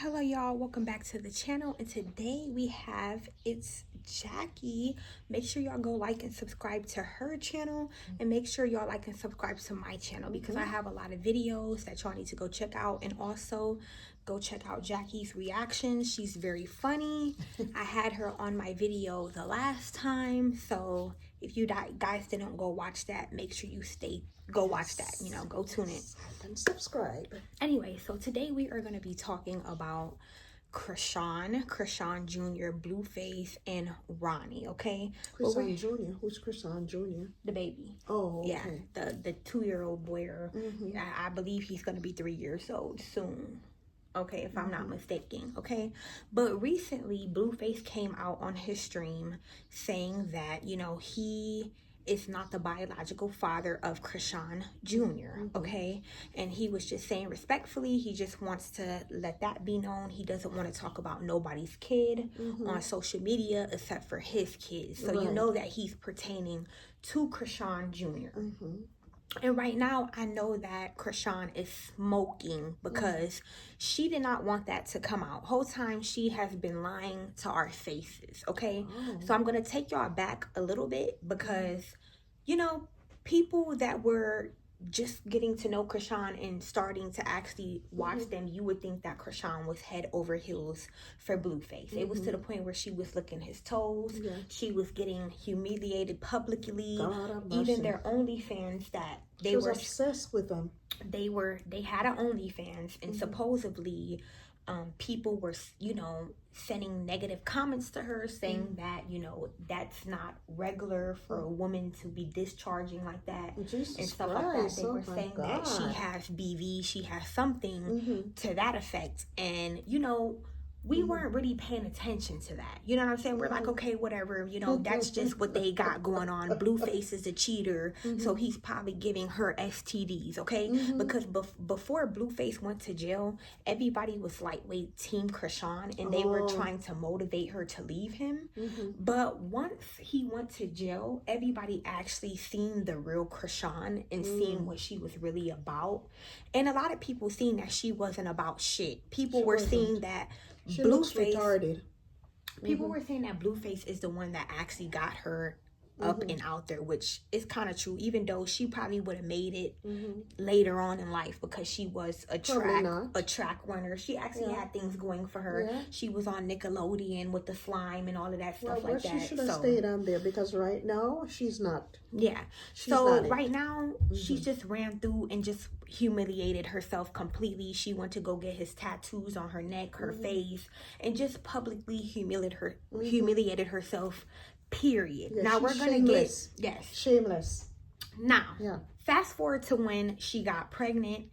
Hello y'all, welcome back to the channel, and today it's Jackie. Make sure y'all go like and subscribe to her channel, and make sure y'all like and subscribe to my channel because I have a lot of videos that y'all need to go check out. And also go check out Jackie's reactions. She's very funny. I had her on my video the last time, so if you guys didn't go watch that, make sure you go watch that, go tune in and subscribe. Anyway, so today we are going to be talking about Chrisean Jr., Blueface, and Ronnie, okay? Chrisean Jr.? Who's Chrisean Jr.? The baby. Oh, okay. Yeah, the 2-year-old boy. I believe he's going to be 3 years old soon. Okay, if I'm not mistaken, okay? But recently, Blueface came out on his stream saying that, he is not the biological father of Chrisean Jr., okay? And he was just saying respectfully, he just wants to let that be known. He doesn't want to talk about nobody's kid on social media except for his kids. So you know that he's pertaining to Chrisean Jr. And right now, I know that Chrisean is smoking because she did not want that to come out. Whole time, she has been lying to our faces, okay? So I'm going to take y'all back a little bit because, people that were just getting to know Chrisean and starting to actually watch them, you would think that Chrisean was head over heels for Blueface. It was to the point where she was licking his toes. She was getting humiliated publicly. Even their OnlyFans that they were obsessed with them. They had an OnlyFans, and supposedly people were, sending negative comments to her saying that, that's not regular for a woman to be discharging like that and stuff like that. They were saying that she has BV, she has something to that effect. And, we weren't really paying attention to that. You know what I'm saying? We're like, okay, whatever, that's just what they got going on. Blueface is a cheater, so he's probably giving her STDs, okay? Because before Blueface went to jail, everybody was lightweight Team Chrisean, and they were trying to motivate her to leave him. But once he went to jail, everybody actually seen the real Chrisean and seen what she was really about. And a lot of people seen that she wasn't about shit. People were seeing that she looks retarded. People were saying that Blueface is the one that actually got her up and out there, which is kind of true, even though she probably would have made it later on in life because she was a track runner. She actually had things going for her. She was on Nickelodeon with the slime and all of that stuff like that. She should have stayed on there because right now she's not. So right now she just ran through and just humiliated herself completely. She went to go get his tattoos on her neck, her face, and just publicly humiliated herself. Period. Now we're gonna get shameless. Now, fast forward to when she got pregnant,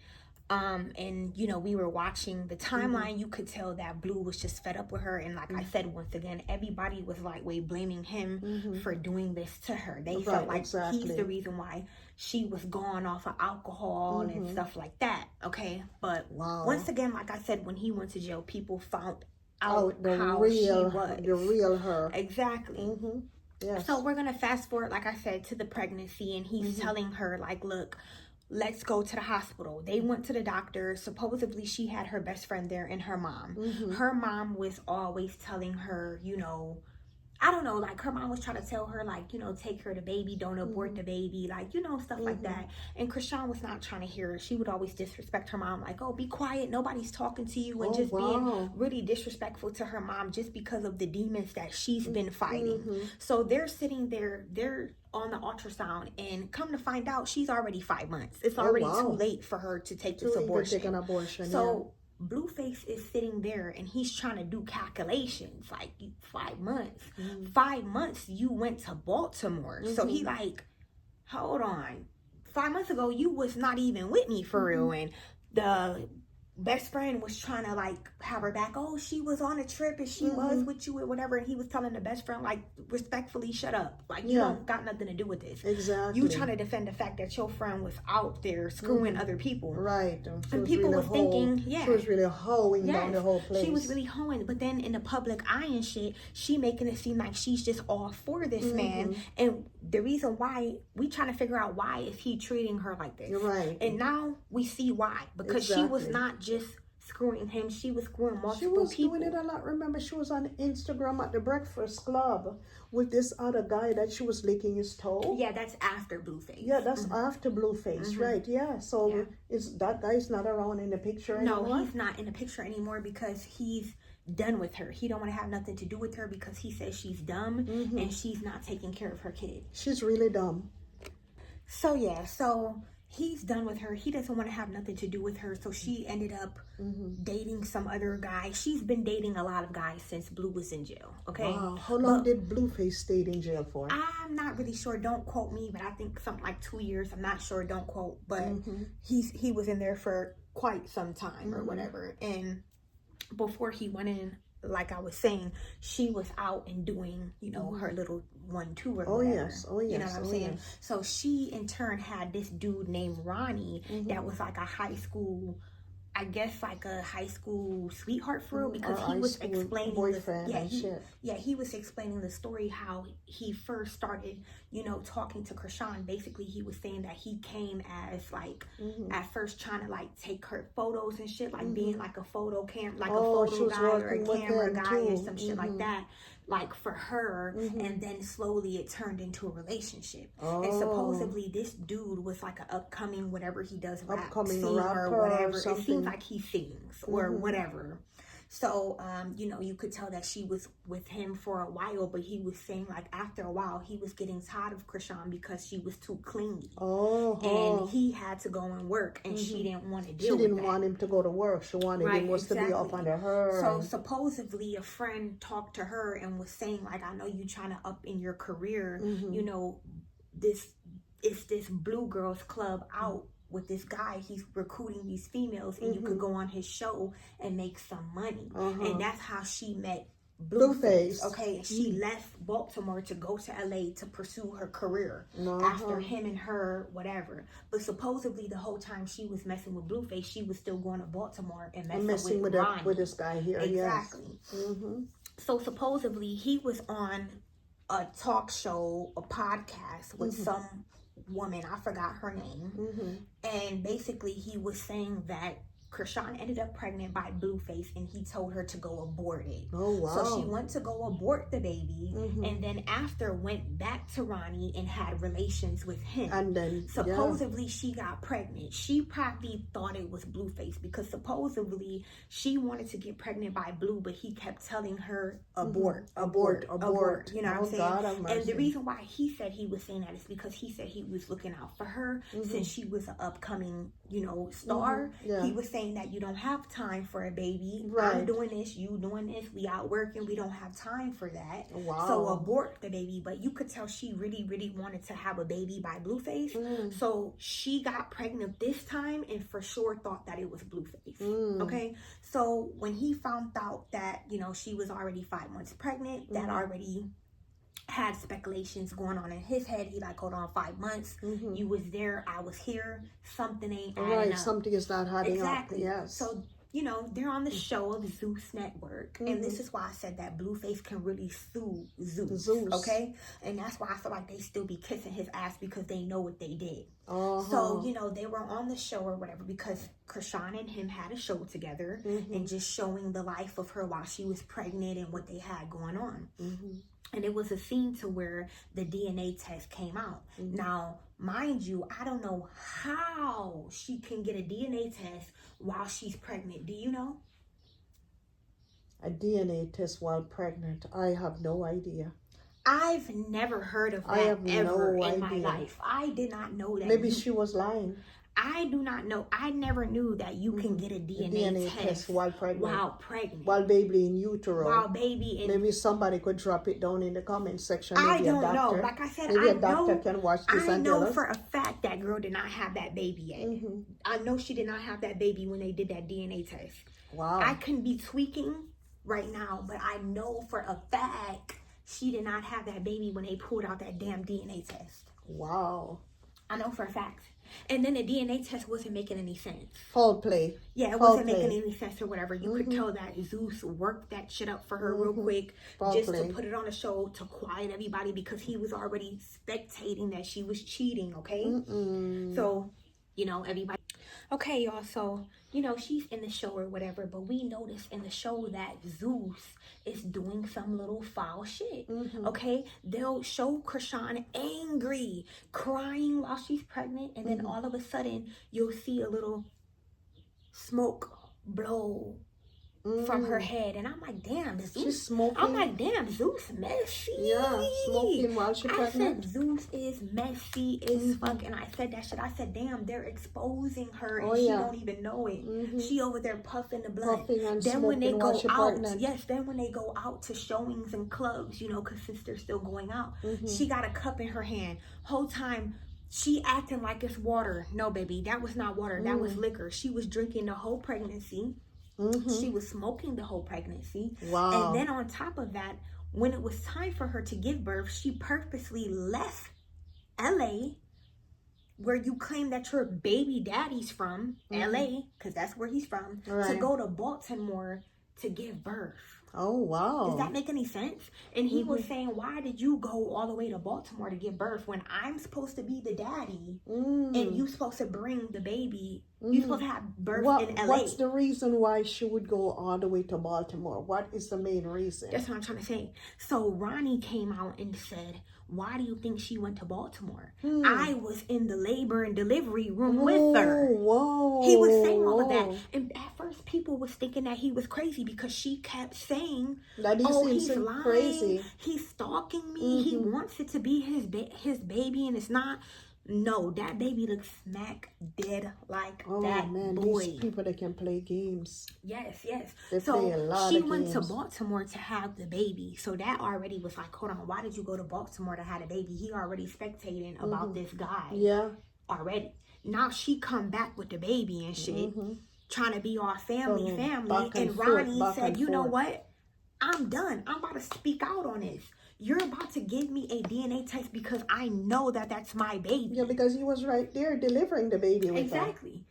and we were watching the timeline. You could tell that Blue was just fed up with her, and like I said, once again, everybody was lightweight blaming him for doing this to her. They felt like he's the reason why she was gone off of alcohol and stuff like that. Okay, but once again, like I said, when he went to jail, people found out how she was. The real her. Exactly. So we're going to fast forward, like I said, to the pregnancy, and he's telling her, like, look, let's go to the hospital. They went to the doctor. Supposedly she had her best friend there and her mom. Her mom was always telling her, I don't know, like her mom was trying to tell her, like, take her the baby, don't abort the baby, like, stuff like that. And Chrisean was not trying to hear her. She would always disrespect her mom, like, oh, be quiet, nobody's talking to you, and being really disrespectful to her mom just because of the demons that she's been fighting. So they're sitting there, they're on the ultrasound, and come to find out, she's already 5 months. It's already too late for her to take this abortion. Take an abortion. So Blueface is sitting there and he's trying to do calculations like 5 months. 5 months you went to Baltimore. So he like, hold on. 5 months ago you was not even with me for real, and the best friend was trying to like have her back. Oh, she was on a trip and she was with you or whatever, and he was telling the best friend, like, respectfully, shut up, like, you don't got nothing to do with this. You trying to defend the fact that your friend was out there screwing other people, and people really was thinking she was really hoeing down the whole place. She was really hoeing, but then in the public eye and shit, she making it seem like she's just all for this man. And the reason why, we trying to figure out why is he treating her like this. And now we see why, because she was not just screwing him. She was screwing multiple She was people. doing it a lot. Remember, she was on Instagram at the Breakfast Club with this other guy that she was licking his toe. Yeah, that's after Blueface. Yeah, that's after Blueface, right? Yeah. So is that guy's not around in the picture anymore? No, he's not in the picture anymore because he's done with her. He don't want to have nothing to do with her because he says she's dumb and she's not taking care of her kid. She's really dumb. So yeah, so he's done with her. He doesn't want to have nothing to do with her. So she ended up dating some other guy. She's been dating a lot of guys since Blue was in jail. Okay. Wow. How long did Blueface stay in jail for? I'm not really sure. Don't quote me, but I think something like 2 years. I'm not sure. Don't quote. But he was in there for quite some time or whatever. And before he went in, like I was saying, she was out and doing, you know, her little 1-2 or whatever. Yes. Oh, yes. You know what I'm saying? Yes. So she, in turn, had this dude named Ronnie that was like a high school, I guess like a high school sweetheart for real, because he was explaining he was explaining the story how he first started, you know, talking to Chrisean. Basically, he was saying that he came as like at first trying to like take her photos and shit, like being like a photo a photo guy or a camera guy or some shit like that, like for her, and then slowly it turned into a relationship. And supposedly this dude was like an upcoming whatever he does, rap singer or whatever. It seems like he sings or whatever. So, you know, you could tell that she was with him for a while, but he was saying like after a while he was getting tired of Chrisean because she was too clingy. And he had to go and work, and she didn't want to deal with that. She didn't want him to go to work. She wanted him to be up under her. So supposedly a friend talked to her and was saying like, I know you trying to up in your career. You know, this Blue Girls Club out with this guy. He's recruiting these females, and you could go on his show and make some money. And that's how she met Blueface. Okay, she left Baltimore to go to LA to pursue her career after him and her whatever. But supposedly the whole time she was messing with Blueface, she was still going to Baltimore and messing with Ronnie. With this guy here. Exactly. So supposedly he was on a talk show, a podcast with some woman, I forgot her name, and basically he was saying that Chrisean ended up pregnant by Blueface, and he told her to go abort it. So she went to go abort the baby, and then after went back to Ronnie and had relations with him. And then supposedly she got pregnant. She probably thought it was Blueface because supposedly she wanted to get pregnant by Blue, but he kept telling her abort. You know what I'm saying? And the reason why he said he was saying that is because he said he was looking out for her since she was an upcoming, you know, star. He was saying that you don't have time for a baby. I'm doing this, you doing this, we out working, we don't have time for that. So abort the baby. But you could tell she really, really wanted to have a baby by Blueface. So she got pregnant this time and for sure thought that it was Blueface. Okay, so when he found out that, you know, she was already 5 months pregnant, that already had speculations going on in his head. He like, hold on, 5 months. You was there, I was here. Something ain't adding up. Something is not adding up. Yes. So, you know, they're on the show of Zeus Network. And this is why I said that Blueface can really sue Zeus. Okay? And that's why I feel like they still be kissing his ass because they know what they did. So, you know, they were on the show or whatever because Chrisean and him had a show together and just showing the life of her while she was pregnant and what they had going on. And it was a scene to where the DNA test came out. Now, mind you, I don't know how she can get a DNA test while she's pregnant. Do you know? A DNA test while pregnant? I have no idea. I've never heard of that ever in my life. I did not know that. Maybe she was lying. I do not know. I never knew that you can get a DNA test while pregnant. While baby in utero. While baby in... Maybe somebody could drop it down in the comment section. Maybe I don't know. Like I said, maybe a doctor can watch this and tell us. I know for a fact that girl did not have that baby yet. I know she did not have that baby when they did that DNA test. Wow. I can be tweaking right now, but I know for a fact she did not have that baby when they pulled out that damn DNA test. Wow. I know for a fact. And then the DNA test wasn't making any sense. Foul play. Yeah, it wasn't making any sense or whatever. You could tell that Zeus worked that shit up for her real quick to put it on the show to quiet everybody because he was already spectating that she was cheating, okay? So, you know, everybody... Okay, y'all. So, she's in the show or whatever, but we notice in the show that Zeus is doing some little foul shit. Okay? They'll show Chrisean angry, crying while she's pregnant, and then all of a sudden, you'll see a little smoke blow from her head, and I'm like, damn, Zeus. She's smoking. I'm like, damn, Zeus messy. Yeah, smoking while she's pregnant. I said Zeus is messy as fuck, and I said that shit. I said, damn, they're exposing her, and she don't even know it. She over there puffing the blood. Puffing and then when they go out, pregnant. then when they go out to showings and clubs, because since they're still going out, she got a cup in her hand. Whole time, she acting like it's water. No, baby, that was not water. That was liquor. She was drinking the whole pregnancy. She was smoking the whole pregnancy. Wow. And then on top of that, when it was time for her to give birth, she purposely left LA, where you claim that your baby daddy's from, LA, because that's where he's from, to go to Baltimore to give birth. Oh, wow. Does that make any sense? And he was saying, why did you go all the way to Baltimore to give birth when I'm supposed to be the daddy and you supposed to bring the baby? You supposed to have birth in LA. What's the reason why she would go all the way to Baltimore? What is the main reason? That's what I'm trying to say. So Ronnie came out and said, why do you think she went to Baltimore? I was in the labor and delivery room with her. Whoa. He was saying all of that. And at first people was thinking that he was crazy because she kept saying, that he's lying. Crazy. He's stalking me. He wants it to be his baby and it's not. No, that baby looks smack dead like that boy. These people that can play games. Yes. They play a lot she of went games. to Baltimore to have the baby. So that already was like, hold on, why did you go to Baltimore to have a baby? He already spectating about this guy. Yeah. Already. Now she come back with the baby and shit. Trying to be all family. And Ronnie said, you know what? I'm done. I'm about to speak out on this. You're about to give me a DNA test because I know that that's my baby. Yeah, because he was right there delivering the baby with Exactly.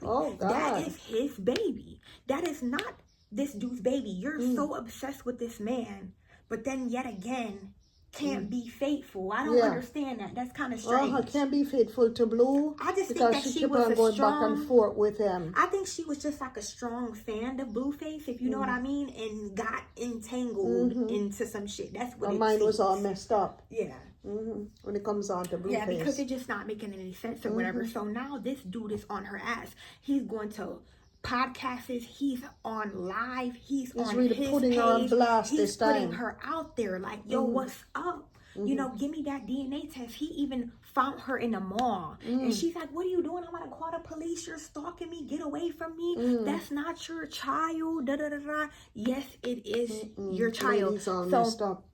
Oh, God. That is his baby. That is not this dude's baby. You're so obsessed with this man, but then yet again, can't be faithful. I don't understand that. That's kind of strange. Can't be faithful to Blue. I just because think that she she kept was on going back and forth with him. I think she was just like a strong fan of Blueface, if you know what I mean, and got entangled into some shit. That's what her it mind seems. was all messed up. Yeah. When it comes on to Blueface. Yeah, because it's just not making any sense or whatever. So now this dude is on her ass. He's going to podcasts, he's on live, he's on really his putting page. her on blast he's this time. putting her out there like, yo, what's up? Give me that DNA test. He even found her in the mall. And she's like, what are you doing? I'm gonna call the police. You're stalking me. Get away from me. That's not your child. Da, da, da, da. Yes, it is your child. All messed up.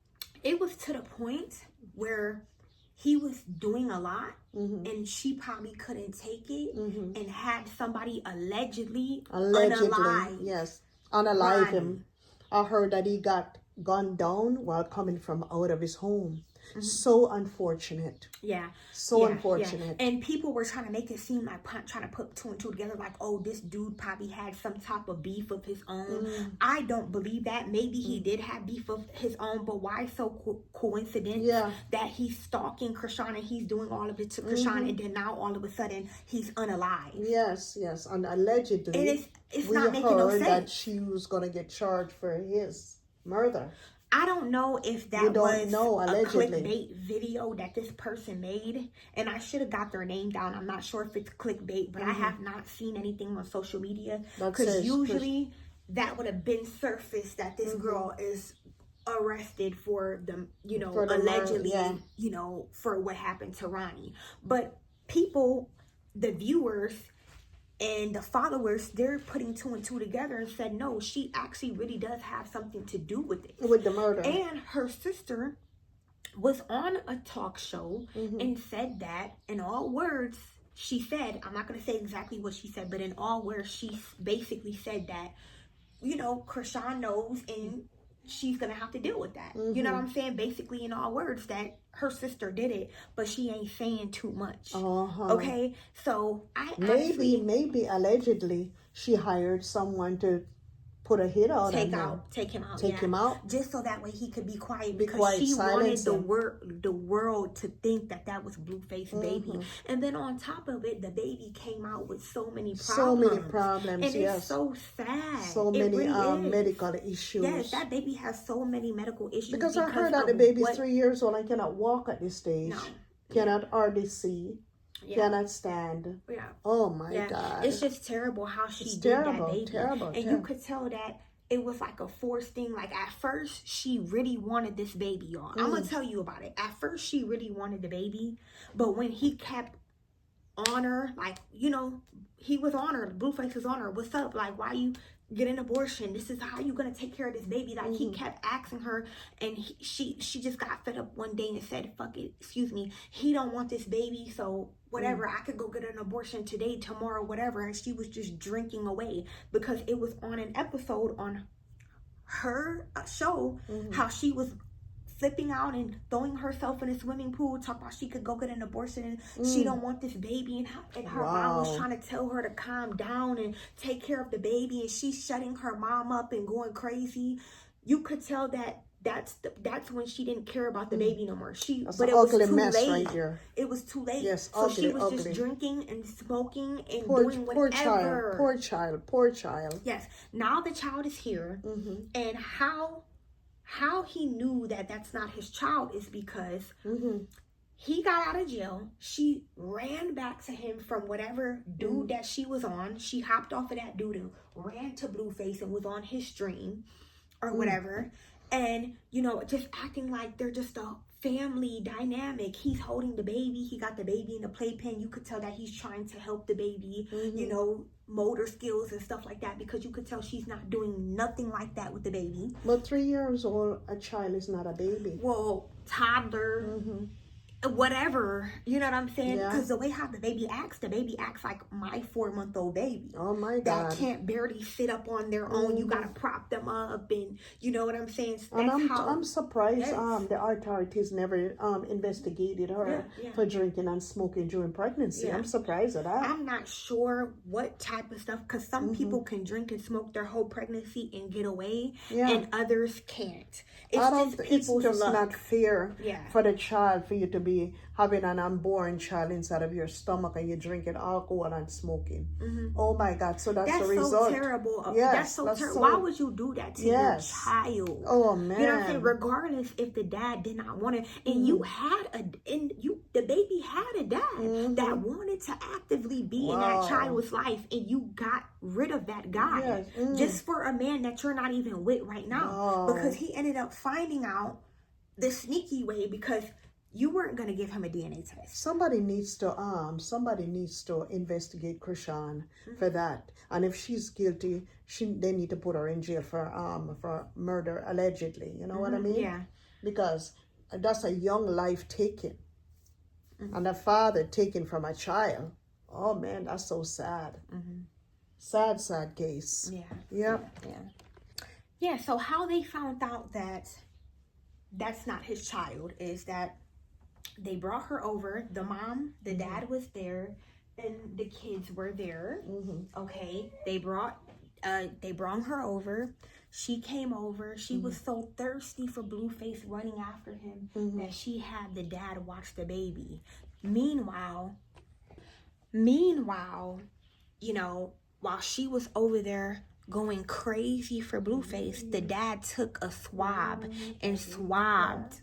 It was to the point where he was doing a lot and she probably couldn't take it and had somebody allegedly unalive. Yes, unalive him. I heard that he got gunned down while coming from out of his home. So unfortunate. Yeah. So unfortunate. Yeah. And people were trying to make it seem like trying to put two and two together, like, oh, this dude probably had some type of beef of his own. I don't believe that. Maybe he did have beef of his own, but why so coincidence that he's stalking Chrisean and he's doing all of it to Chrisean and then now all of a sudden he's unalive. Yes. And allegedly, and it's not making no sense. That she was going to get charged for his murder. I don't know if that was a clickbait video that this person made, and I should have got their name down. I'm not sure if it's clickbait, but I have not seen anything on social media because usually that would have been surfaced that this girl is arrested for the, for the allegedly, for what happened to Ronnie. But people, the viewers and the followers, they're putting two and two together and said, no, she actually really does have something to do with it. With the murder. And her sister was on a talk show and said that, in all words, she said, I'm not going to say exactly what she said, but in all words, she basically said that, Chrisean knows and she's going to have to deal with that. You know what I'm saying? Basically, in all words, that her sister did it, but she ain't saying too much. Okay? So, maybe allegedly she hired someone to put a hit out take on him. take him out, Take him out. just so that way he could be quiet, Be because quiet, she wanted silence the him. world to think that was Blueface baby. And then on top of it, the baby came out with so many problems. So many problems, and yes. It's so sad. So many really medical issues. Yes, that baby has so many medical issues. Because I heard that the baby's 3 years old and cannot walk at this stage. No. Cannot hardly see. Cannot stand. Yeah. Oh my God. It's just terrible how she did terrible, that baby. Terrible. You could tell that it was like a forced thing. Like at first, she really wanted this baby, y'all. I'm gonna tell you about it. At first, she really wanted the baby, but when he kept on her, like, you know, he was on her. Blueface was on her. What's up? Like, why you get an abortion? This is how you gonna take care of this baby. Like, he kept asking her, and she just got fed up one day and said, fuck it, excuse me, he don't want this baby, so whatever, I could go get an abortion today, tomorrow, whatever. And she was just drinking away, because it was on an episode on her show, how she was flipping out and throwing herself in a swimming pool, talking about she could go get an abortion and she don't want this baby, and her mom was trying to tell her to calm down and take care of the baby, and she's shutting her mom up and going crazy. You could tell that that's when she didn't care about the baby no more. But it was too late. Right here. It was too late. Yes, so ugly, she was ugly. Just drinking and smoking and doing poor whatever. Poor child. Yes. Now the child is here, and how he knew that that's not his child is because he got out of jail. She ran back to him from whatever dude that she was on. She hopped off of that dude and ran to Blueface and was on his stream or whatever. And, you know, just acting like they're just a family dynamic. He's holding the baby. He got the baby in the playpen. You could tell that he's trying to help the baby, you know, motor skills and stuff like that, because you could tell she's not doing nothing like that with the baby. But 3 years old, a child is not a baby. Well, toddler, whatever, you know what I'm saying? Yeah. Because the way how the baby acts like my 4-month-old baby. Oh my God. That can't barely sit up on their own. You gotta prop them up, and you know what I'm saying? And I'm surprised the authorities never investigated her for drinking and smoking during pregnancy. Yeah. I'm surprised at that. I'm not sure what type of stuff, because some people can drink and smoke their whole pregnancy and get away, and others can't. It's just not fair Yeah. for the child, for you to be having an unborn child inside of your stomach and you're drinking alcohol and smoking. Oh my God. So that's the result. So terrible. Yes, that's so terrible. Why would you do that to your child? Oh man. You know what I'm saying? Regardless if the dad did not want it, and the baby had a dad that wanted to actively be in that child's life, and you got rid of that guy just for a man that you're not even with right now, because he ended up finding out the sneaky way, because you weren't going to give him a DNA test. Somebody needs to investigate Chrisean for that. And if she's guilty, they need to put her in jail for murder allegedly. You know what I mean? Yeah. Because that's a young life taken. And a father taken from a child. Oh man, that's so sad. Sad case. Yeah, so how they found out that that's not his child is that they brought her over. The mom, the dad was there, and the kids were there. Okay, they brought her over. She came over. She was so thirsty for Blueface running after him that she had the dad watch the baby. Meanwhile, you know, while she was over there going crazy for Blueface, the dad took a swab and swabbed